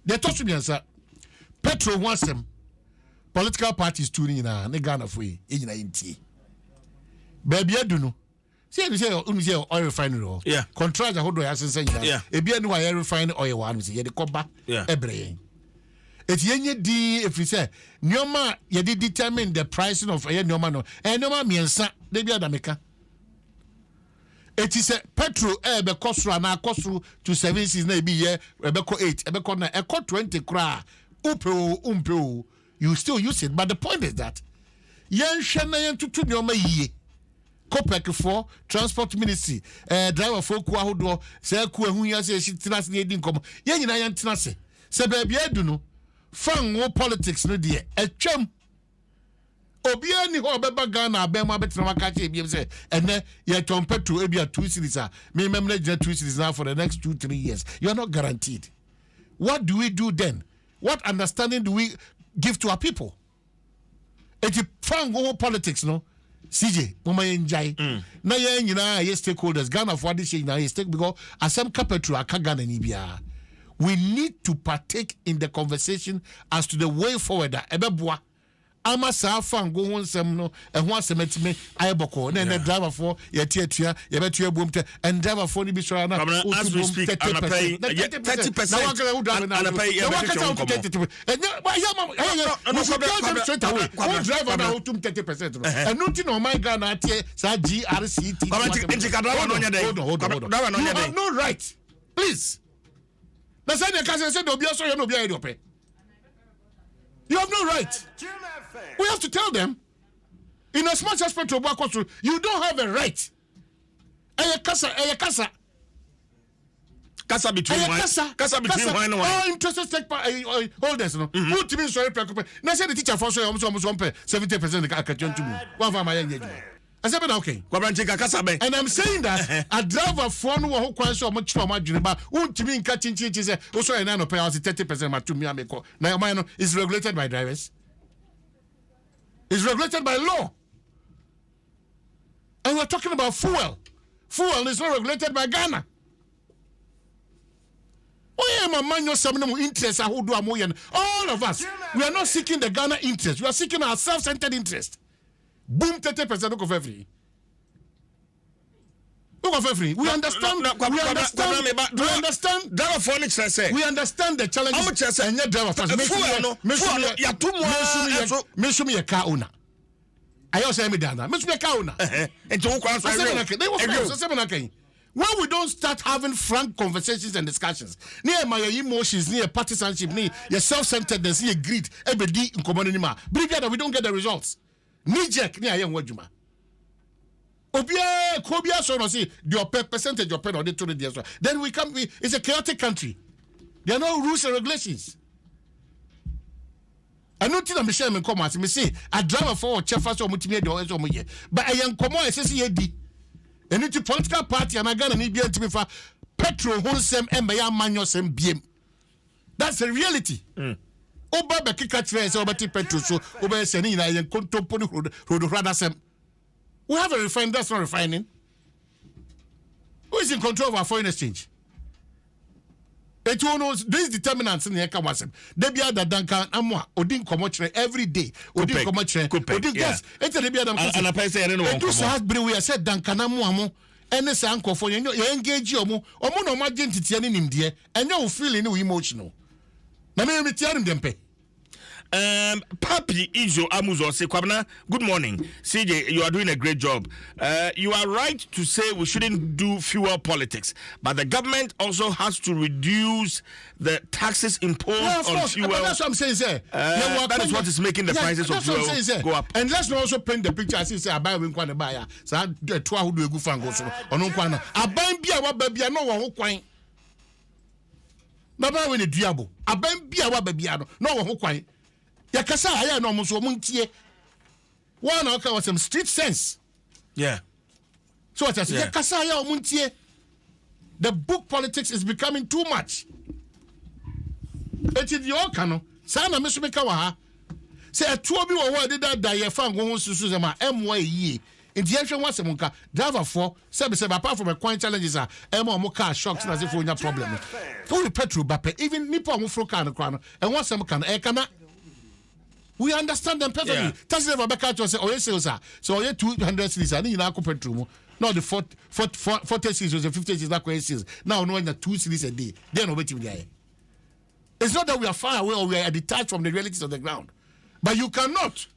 they talk to me and say Petrol wants them political parties tuning in a Ghana for you in inti. Baby, I don't know. See, you say oil refinery. Yeah. Contract the whole do as saying that. Yeah. A beer no oil refinery oil one say the coba. Yeah. Ebre. If yenye di if you say nyoma ye dey determine the pricing of nyoma no. Nyoma miensa dey bi adameka. It is a petrol be kosru na kosru to 7 seasons na be ye be ko 8 be ko na e ko 20 kra. Umpe you still use it, but the point is that yen hwe na yen tutu nyoma yie. Copec for transport ministry driver for ku ahodo say ku ehun ya say tinas na edi nkomo ye nyina ya ntenase say baby adu no fan wo politics no de atwam obi ani ho obeba Ghana abema betra maka che ebiem say ene ye tompeto ebia 2 series a me memle 2 series now for the next 2-3 years. You are not guaranteed. What do we do then? What understanding do we give to our people? Eti fan wo politics no CJ, mama enjoy. Na ye nyina ye stakeholders Ghana for this na ye stake because asem capital aka Ghana ni bia. We need to partake in the conversation as to the way forward. Ebeboa ama sa fan go won sem no e ho asemetime ayeboko na na driver for ye tietua ye betua bomte and driver for ni bi so na as we speak 30% 30% na waka u driver na pay ye driver na utum 30% no and nothing no my Ghana tie sa GRCT no right please na say the cousin say obi so you no obi ayi. You have no right. We have to tell them. In as much as Petrol Bakosu, you don't have a right. Kasa between one. All interested stakeholders. Who to me sorry preoccupy. Now say the teacher for so almost 70% the akajon to me. One for my I said okay. And I'm saying that a driver for no who kwans so much for my juniba won't mean catching chiches also a nano pay 30% ma to me ameko. Now mine is regulated by drivers. It's regulated by law. And we're talking about fuel. Fuel is not regulated by Ghana. Oh yeah, man, your interest. All of us, we are not seeking the Ghana interest. We are seeking our self-centered interest. Boom, 30% look of every. Look of every. We understand. We understand. Driver for next say. We understand the challenges. How much say? And yet driver first. Me a car owner. I also am a dana. Me a car owner. And to who when we don't start having frank conversations and discussions, near my emotions, near partisanship, near your self-centeredness, near greed, everybody in common anymore. Believe that we don't get the results. Nijek ni ayen wajuma. Obia kobia so no say your percentage of pen or they to the so. Then it's a chaotic country. There are no rules and regulations. I know till Michelle men come as me say a driver for chefa so mutimi de o mo ye. But ayen komo esese ye di. And it's a political party and I got an EBN to me for Petrol wholesome and by manyo sem biem. That's the reality. Oba be kika tire say obati Petrol so oba seni na yen kontompo ni rodo rada sem. We have a refinery that's not refining. Who is in control of our foreign exchange? It knows these determinants in the Ekawasem. They be other Duncan Amwa, Odin Komotre every day. Odin Komotre, Odin Gas. Enter the Biadam. And I say, I don't know. And two has been we said Duncan Amwamo, and the uncle for you engage you, or mono magenti in India, and you feeling emotional. Now, me tell them pay. Papi Ijo Amuzo say Kwabna, good morning. CJ, you are doing a great job. You are right to say we shouldn't do fuel politics, but the government also has to reduce the taxes imposed on fuel. That's what I'm saying, sir. That is what is making the prices of fuel go up. And let's not also paint the picture as say I buy when kwana buy. So the two who do go fango so ono kwana. Aban bia wa babia no wo ho kwan. Na ba we ne duabo. Aban bia wa babia no wo ho kwan. Yakasa aya no muso muntie. One okay was some street sense. Yeah. So what I say? Yakasa aya muntie. The book politics is becoming too much. Eti di okano. Sa na meso meka wa ha. Say atuo bi wo ho de da ye fa ngo ho susu zema emwa yi. in the action was a driver for 7 apart from a coin challenges are more car shocks as if we have problem. For petrol bape, even Nippon for car and once some can we understand them perfectly. Yeah. That's never back out to say, oh, yes, sir. So, you 200 cities, I need petrol. Not the 40 cities or 50 cities, that cities. Now, knowing that 2 cities a day, they're not waiting there. It's not that we are far away or we are detached from the realities of the ground. But you cannot